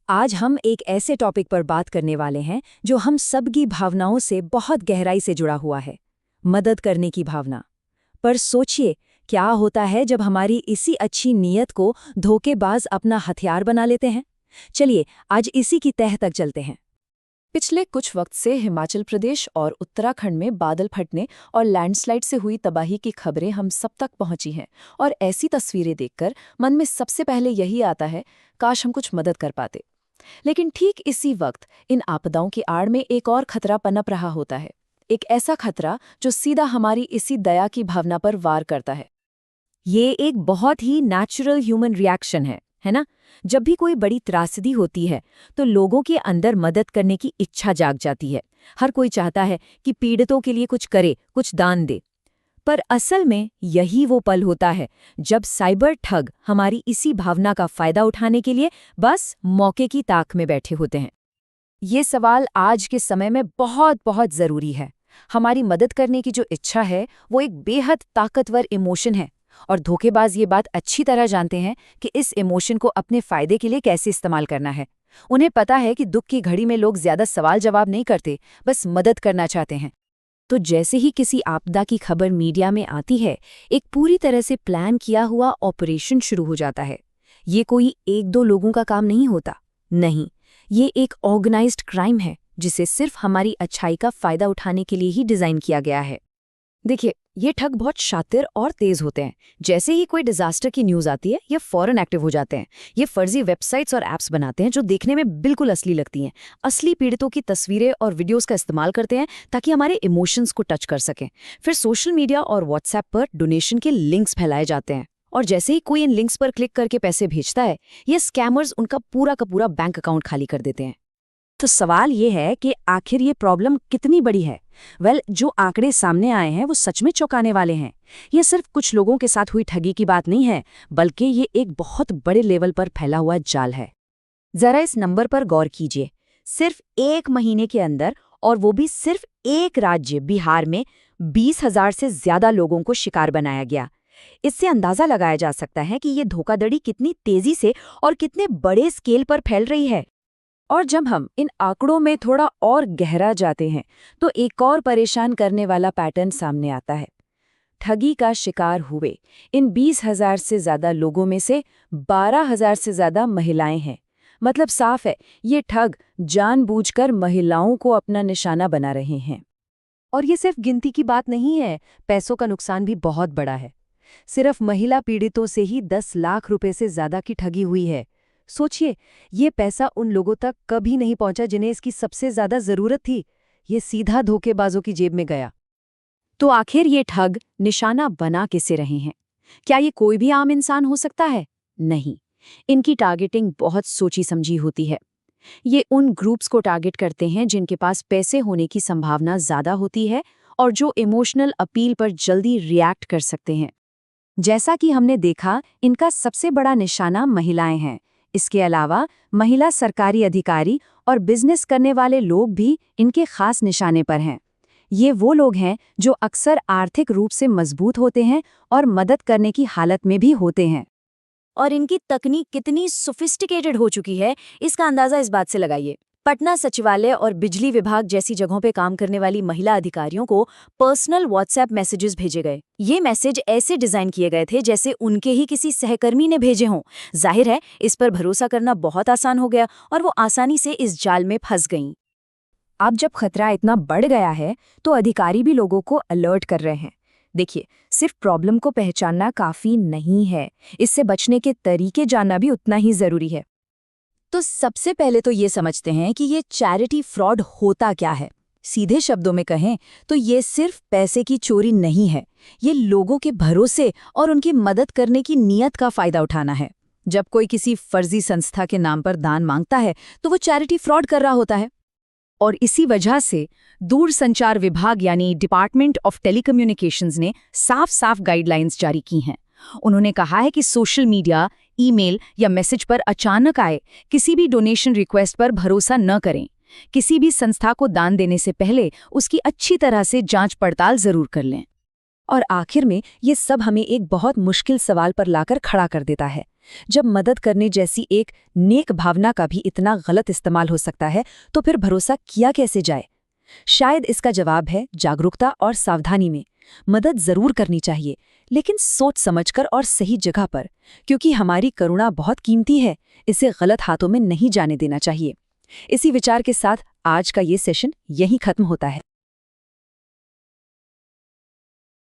आज हम एक ऐसे टॉपिक पर बात करने वाले हैं जो हम सबकी भावनाओं से बहुत गहराई से जुड़ा हुआ है, मदद करने की भावना। पर सोचिए, क्या होता है जब हमारी इसी अच्छी नीयत को धोखेबाज अपना हथियार बना लेते हैं। चलिए आज इसी की तह तक चलते हैं। पिछले कुछ वक्त से हिमाचल प्रदेश और उत्तराखंड में बादल फटने और लैंडस्लाइड से हुई तबाही की खबरें हम सब तक पहुंची हैं, और ऐसी तस्वीरें देखकर मन में सबसे पहले यही आता है, काश हम कुछ मदद कर पाते। लेकिन ठीक इसी वक्त इन आपदाओं की आड़ में एक और खतरा पनप रहा होता है, एक ऐसा खतरा जो सीधा हमारी इसी दया की भावना पर वार करता है। ये एक बहुत ही नेचुरल ह्यूमन रिएक्शन है ना। जब भी कोई बड़ी त्रासदी होती है तो लोगों के अंदर मदद करने की इच्छा जाग जाती है। हर कोई चाहता है कि पीड़ितों के लिए कुछ करे, कुछ दान दे। पर असल में यही वो पल होता है जब साइबर ठग हमारी इसी भावना का फायदा उठाने के लिए बस मौके की ताक में बैठे होते हैं। ये सवाल आज के समय में बहुत बहुत ज़रूरी है। हमारी मदद करने की जो इच्छा है वो एक बेहद ताकतवर इमोशन है, और धोखेबाज ये बात अच्छी तरह जानते हैं कि इस इमोशन को अपने फायदे के लिए कैसे इस्तेमाल करना है। उन्हें पता है कि दुख की घड़ी में लोग ज्यादा सवाल जवाब नहीं करते, बस मदद करना चाहते हैं। तो जैसे ही किसी आपदा की खबर मीडिया में आती है, एक पूरी तरह से प्लान किया हुआ ऑपरेशन शुरू हो जाता है। ये कोई एक दो लोगों का काम नहीं होता, नहीं, ये एक ऑर्गेनाइज्ड क्राइम है जिसे सिर्फ हमारी अच्छाई का फायदा उठाने के लिए ही डिजाइन किया गया है। देखिए, ये ठग बहुत शातिर और तेज होते हैं। जैसे ही कोई डिजास्टर की न्यूज आती है, ये फौरन एक्टिव हो जाते हैं। ये फर्जी वेबसाइट्स और ऐप्स बनाते हैं जो देखने में बिल्कुल असली लगती हैं। असली पीड़ितों की तस्वीरें और वीडियोस का इस्तेमाल करते हैं ताकि हमारे इमोशंस को टच कर सकें। फिर सोशल मीडिया और व्हाट्सएप पर डोनेशन के लिंक्स फैलाए जाते हैं, और जैसे ही कोई इन लिंक्स पर क्लिक करके पैसे भेजता है, ये स्कैमर्स उनका पूरा का पूरा बैंक अकाउंट खाली कर देते हैं। तो सवाल ये है कि आखिर ये प्रॉब्लम कितनी बड़ी है। जो आंकड़े सामने आए हैं वो सच में चौंकाने वाले हैं। ये सिर्फ कुछ लोगों के साथ हुई ठगी की बात नहीं है, बल्कि ये एक बहुत बड़े लेवल पर फैला हुआ जाल है। जरा इस नंबर पर गौर कीजिए। सिर्फ एक महीने के अंदर, और वो भी सिर्फ एक राज्य बिहार में 20,000 से ज्यादा लोगों को शिकार बनाया गया। इससे अंदाजा लगाया जा सकता है कि ये धोखाधड़ी कितनी तेजी से और कितने बड़े स्केल पर फैल रही है। और जब हम इन आंकड़ों में थोड़ा और गहरा जाते हैं तो एक और परेशान करने वाला पैटर्न सामने आता है। ठगी का शिकार हुए इन 20,000 से ज्यादा लोगों में से 12,000 से ज्यादा महिलाएं हैं। मतलब साफ है, ये ठग जानबूझकर महिलाओं को अपना निशाना बना रहे हैं। और ये सिर्फ गिनती की बात नहीं है, पैसों का नुकसान भी बहुत बड़ा है। सिर्फ महिला पीड़ितों से ही 10 लाख रुपए से ज्यादा की ठगी हुई है। सोचिए, ये पैसा उन लोगों तक कभी नहीं पहुंचा जिन्हें इसकी सबसे ज्यादा जरूरत थी। ये सीधा धोखेबाजों की जेब में गया। तो आखिर ये ठग निशाना बना किसे रहे हैं? क्या ये कोई भी आम इंसान हो सकता है? नहीं, इनकी टारगेटिंग बहुत सोची समझी होती है। ये उन ग्रुप्स को टारगेट करते हैं जिनके पास पैसे होने की संभावना ज्यादा होती है और जो इमोशनल अपील पर जल्दी रिएक्ट कर सकते हैं। जैसा कि हमने देखा, इनका सबसे बड़ा निशाना महिलाएं हैं। इसके अलावा महिला सरकारी अधिकारी और बिजनेस करने वाले लोग भी इनके खास निशाने पर हैं। ये वो लोग हैं जो अक्सर आर्थिक रूप से मजबूत होते हैं और मदद करने की हालत में भी होते हैं। और इनकी तकनीक कितनी सोफिस्टिकेटेड हो चुकी है, इसका अंदाजा इस बात से लगाइए। पटना सचिवालय और बिजली विभाग जैसी जगहों पे काम करने वाली महिला अधिकारियों को पर्सनल व्हाट्सएप मैसेजेस भेजे गए। ये मैसेज ऐसे डिजाइन किए गए थे जैसे उनके ही किसी सहकर्मी ने भेजे हों। जाहिर है, इस पर भरोसा करना बहुत आसान हो गया और वो आसानी से इस जाल में फंस गईं। अब जब खतरा इतना बढ़ गया है तो अधिकारी भी लोगों को अलर्ट कर रहे हैं। देखिए, सिर्फ प्रॉब्लम को पहचानना काफी नहीं है, इससे बचने के तरीके जानना भी उतना ही जरूरी है। तो सबसे पहले तो ये समझते हैं कि ये चैरिटी फ्रॉड होता क्या है। सीधे शब्दों में कहें तो ये सिर्फ पैसे की चोरी नहीं है, ये लोगों के भरोसे और उनकी मदद करने की नीयत का फायदा उठाना है। जब कोई किसी फर्जी संस्था के नाम पर दान मांगता है तो वो चैरिटी फ्रॉड कर रहा होता है। और इसी वजह से दूरसंचार विभाग यानी डिपार्टमेंट ऑफ टेलीकम्युनिकेशंस ने साफ साफ गाइडलाइंस जारी की हैं। उन्होंने कहा है कि सोशल मीडिया, ईमेल या मैसेज पर अचानक आए किसी भी डोनेशन रिक्वेस्ट पर भरोसा न करें। किसी भी संस्था को दान देने से पहले उसकी अच्छी तरह से जांच पड़ताल जरूर कर लें। और आखिर में ये सब हमें एक बहुत मुश्किल सवाल पर लाकर खड़ा कर देता है। जब मदद करने जैसी एक नेक भावना का भी इतना गलत इस्तेमाल हो सकता है, तो फिर भरोसा किया कैसे जाए? शायद इसका जवाब है जागरूकता और सावधानी में। मदद जरूर करनी चाहिए, लेकिन सोच समझकर और सही जगह पर, क्योंकि हमारी करुणा बहुत कीमती है, इसे गलत हाथों में नहीं जाने देना चाहिए। इसी विचार के साथ आज का ये सेशन यहीं खत्म होता है।